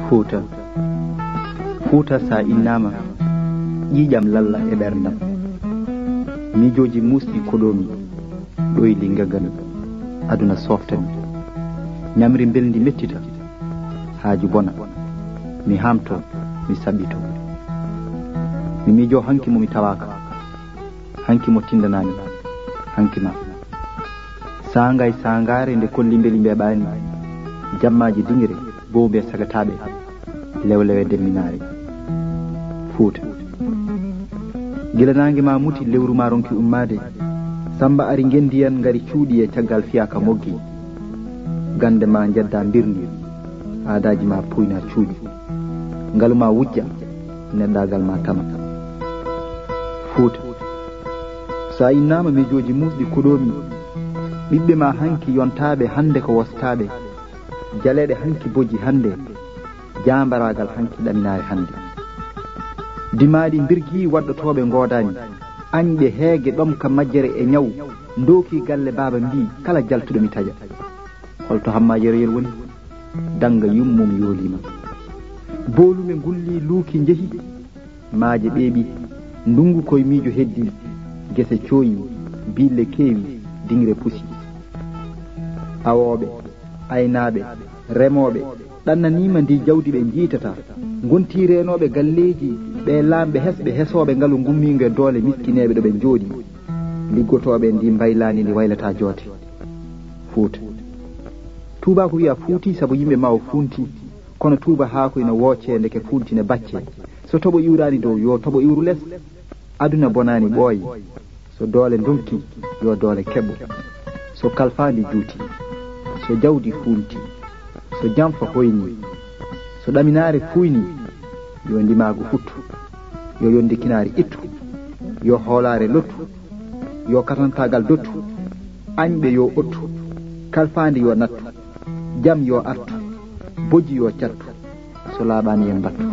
Fuuta sa innama ƴiƴam lalla e ɓerdam, miijoji musɗi koɗomi ɗoyli ngagami, aduna softami, ñamri belndi mettita, haaju bona, mi hamto mi saɓɓito, mi miijo hanki mo mi tawaka, hanki mo tindanami, hanki ma sangay sangare nde kolli beeli mbeɓani, jammaji dingire bowɓe sagataɓe lewlewe demminare. Fuuta gila nangue ma muti lewru ma ronki ummade, samba ari gendiyan ngari cuuɗi e caggal fiyaka moggi, gande ma jedda birni, aadaji ma puyna cuuɗi, ngaluma wujja, neddagal ma tama. Fuuta sa innama miijoji musɗi koɗomi, ɓiɓɓe ma hanki yontaɓe hande ko wostaɓe, jaleɗe hanki bojji hande, jambaragal hanki ɗaminare hande, dimaɗi birgi waɗɗotoɓe godani, añɓe heege ɗomka majjere e ñaw, doki galle baba mbi kala jaltuɗo mi taƴa, holto hamma yeroyel woni, danga yummum yoolima, bolume gulli luuki jeehi, maaje ɓeeɓi, ndungu koye miijo heddi, gese cooyi, bille keewi, dingre pusi, awoɓe, aynaɓe, remoɓe ɗannanima ndi jawdi ɓe jiitata, gonti renoɓe galleji ɓe lamɓe hesɓe hesoɓe ngalu gummigo e doole miskineɓe ɗo ɓe jooɗi, liggotoɓe ndi mbaylani ndi waylata joote. Fuuta tuuba ko wiya fuuti saabu yimɓe ma o funti, kono tuuba haako ina wooce ndeke funtine bacce, so toɓo iwrani dow yo toɓo iwru less, aduna bonani ɓooyi, so doole donki yo doole keɓo, so kalfandi juuti, so jawdi funti, so jamfa hoyni, so ɗaminare fuyni, yo ndimagu futtu, yo yondikinari ittu, yo hoolare lottu, yo katantagal dottu, añɓe yo ottu, kalfandi yo nattu, jam yo artu, bojji yo cattu, so laaɓani en battu.